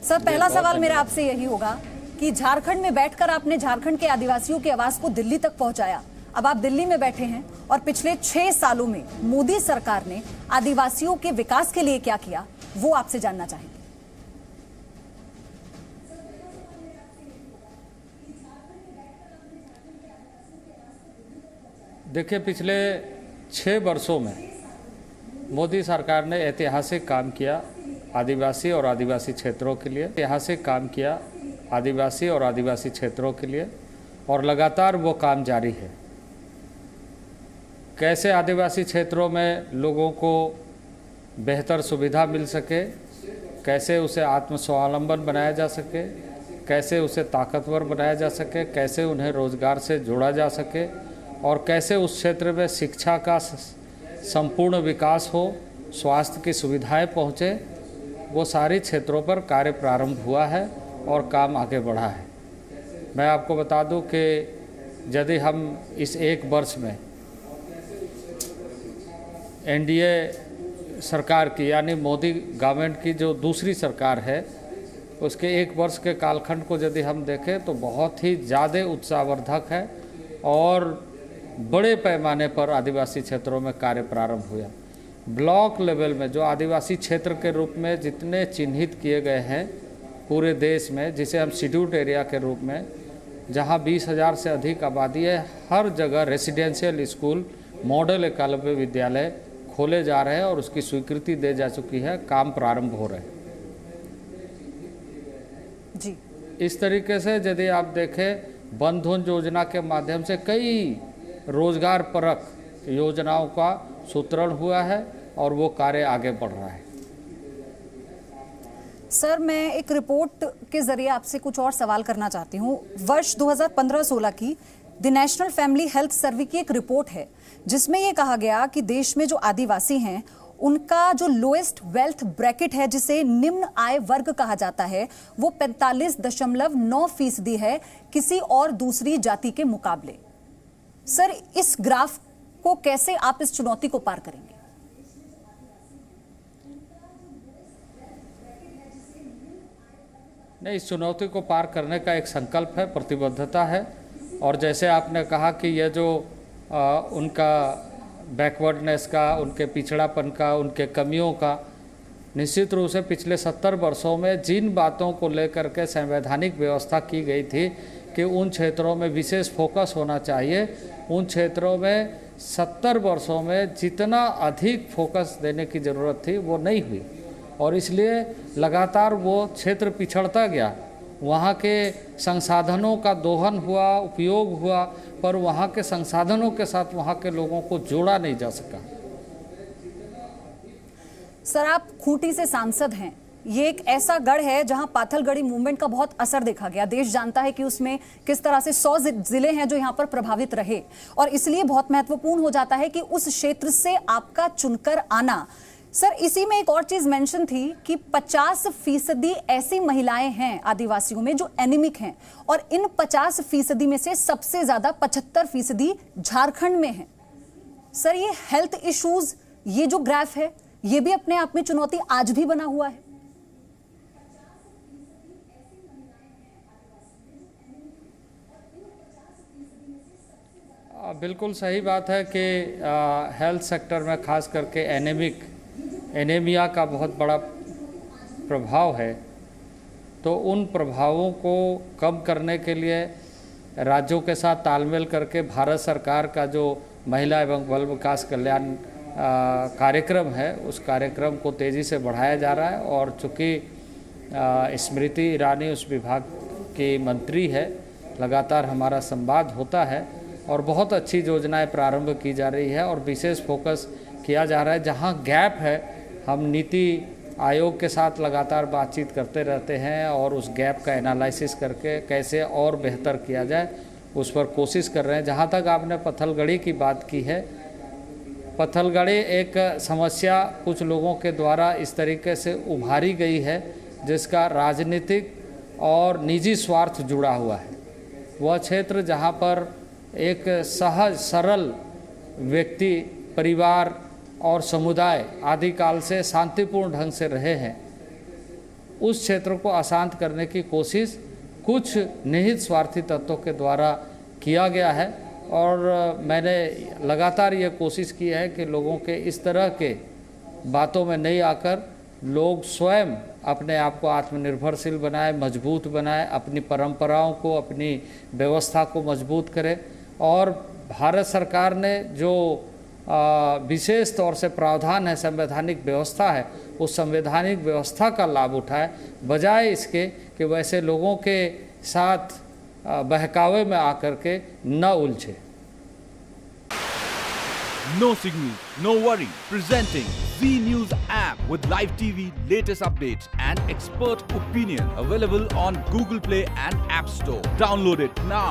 Sir, पहला सवाल मेरा आपसे यही होगा कि झारखंड में बैठकर आपने झारखंड के आदिवासियों की आवाज को दिल्ली तक पहुंचाया। अब आप दिल्ली में बैठे हैं और पिछले 6 सालों में मोदी सरकार ने आदिवासियों के विकास के लिए क्या किया, वो आपसे जानना चाहेंगे। देखिए, पिछले 6 वर्षों में मोदी सरकार ने ऐतिहासिक काम किया आदिवासी और आदिवासी क्षेत्रों के लिए, ऐतिहासिक काम किया आदिवासी और आदिवासी क्षेत्रों के लिए, और लगातार वो काम जारी है। कैसे आदिवासी क्षेत्रों में लोगों को बेहतर सुविधा मिल सके, कैसे उसे आत्मस्वावलंबन बनाया जा सके, कैसे उसे ताकतवर बनाया जा सके, कैसे उन्हें रोजगार से जोड़ा जा सके, और कैसे उस क्षेत्र में शिक्षा का संपूर्ण विकास हो, स्वास्थ्य की सुविधाएं पहुँचे, वो सारी क्षेत्रों पर कार्य प्रारंभ हुआ है और काम आगे बढ़ा है। मैं आपको बता दूं कि यदि हम इस 1 वर्ष में एनडीए सरकार की, यानी मोदी गवर्नमेंट की जो दूसरी सरकार है, उसके 1 वर्ष के कालखंड को यदि हम देखें तो बहुत ही ज़्यादा उत्साहवर्धक है और बड़े पैमाने पर आदिवासी क्षेत्रों में कार्य प्रारंभ हुआ। ब्लॉक लेवल में जो आदिवासी क्षेत्र के रूप में जितने चिन्हित किए गए हैं पूरे देश में, जिसे हम शेड्यूल्ड एरिया के रूप में, जहां 20,000 से अधिक आबादी है, हर जगह रेसिडेंशियल स्कूल, मॉडल एकलव्य विद्यालय खोले जा रहे हैं और उसकी स्वीकृति दे जा चुकी है, काम प्रारंभ हो रहे हैं जी। इस तरीके से यदि आप देखें, वन धन योजना के माध्यम से कई रोजगार परक योजनाओं का सूत्रण हुआ है और वो कार्य आगे बढ़ रहा है। सर, मैं एक रिपोर्ट के जरिए आपसे कुछ और सवाल करना चाहती हूँ। वर्ष 2015-16 की the national family health survey की एक रिपोर्ट है जिसमें ये कहा गया कि देश में जो आदिवासी हैं उनका जो लोएस्ट वेल्थ ब्रैकेट है, जिसे निम्न आय वर्ग कहा जाता है, वो 45.9% है किसी और दूसरी जाति के मुकाबले। सर, इस ग्राफ को कैसे आप इस चुनौती को पार करेंगे? नहीं, इस चुनौती को पार करने का एक संकल्प है, प्रतिबद्धता है। और जैसे आपने कहा कि यह जो उनका बैकवर्डनेस का, उनके पिछड़ापन का, उनके कमियों का, निश्चित रूप से पिछले 70 वर्षों में जिन बातों को लेकर के संवैधानिक व्यवस्था की गई थी कि उन क्षेत्रों में विशेष फोकस होना चाहिए, उन क्षेत्रों में 70 वर्षों में जितना अधिक फोकस देने की ज़रूरत थी वो नहीं हुई और इसलिए लगातार वो क्षेत्र पिछड़ता गया। वहाँ के संसाधनों का दोहन हुआ, उपयोग हुआ, पर वहाँ के संसाधनों के साथ वहाँ के लोगों को जोड़ा नहीं जा सका। सर, आप खूंटी से सांसद हैं। ये एक ऐसा गढ़ है जहां पाथलगढ़ी मूवमेंट का बहुत असर देखा गया। देश जानता है कि उसमें किस तरह से 100 जिले हैं जो यहां पर प्रभावित रहे, और इसलिए बहुत महत्वपूर्ण हो जाता है कि उस क्षेत्र से आपका चुनकर आना। सर, इसी में एक और चीज मेंशन थी कि 50% ऐसी महिलाएं हैं आदिवासियों में जो एनीमिक हैं, और इन 50% में से सबसे ज्यादा 75% झारखंड में है। सर, ये हेल्थ इश्यूज, ये जो ग्राफ है, ये भी अपने आप में चुनौती आज भी बना हुआ है। बिल्कुल सही बात है कि हेल्थ सेक्टर में खास करके एनीमिया का बहुत बड़ा प्रभाव है। तो उन प्रभावों को कम करने के लिए राज्यों के साथ तालमेल करके भारत सरकार का जो महिला एवं बाल विकास कल्याण कार्यक्रम है, उस कार्यक्रम को तेज़ी से बढ़ाया जा रहा है। और चूँकि स्मृति ईरानी उस विभाग की मंत्री है, लगातार हमारा संवाद होता है और बहुत अच्छी योजनाएं प्रारंभ की जा रही है और विशेष फोकस किया जा रहा है। जहां गैप है, हम नीति आयोग के साथ लगातार बातचीत करते रहते हैं और उस गैप का एनालिसिस करके कैसे और बेहतर किया जाए उस पर कोशिश कर रहे हैं। जहां तक आपने पत्थलगढ़ी की बात की है, पत्थलगढ़ी एक समस्या कुछ लोगों के द्वारा इस तरीके से उभारी गई है जिसका राजनीतिक और निजी स्वार्थ जुड़ा हुआ है। वह क्षेत्र जहां पर एक सहज सरल व्यक्ति, परिवार और समुदाय आदिकाल से शांतिपूर्ण ढंग से रहे हैं, उस क्षेत्र को अशांत करने की कोशिश कुछ निहित स्वार्थी तत्वों के द्वारा किया गया है। और मैंने लगातार ये कोशिश की है कि लोगों के इस तरह के बातों में नहीं आकर लोग स्वयं अपने आप को आत्मनिर्भरशील बनाए, मजबूत बनाए, अपनी परंपराओं को, अपनी व्यवस्था को मजबूत करें। और भारत सरकार ने जो विशेष तौर से प्रावधान है, संवैधानिक व्यवस्था है, उस संवैधानिक व्यवस्था का लाभ उठाए, बजाय इसके कि वैसे लोगों के साथ बहकावे में आकर के न उलझे। No signal, no worry. Presenting Z News app with live TV, latest updates and expert opinion. Available on Google Play and App Store. Download it now.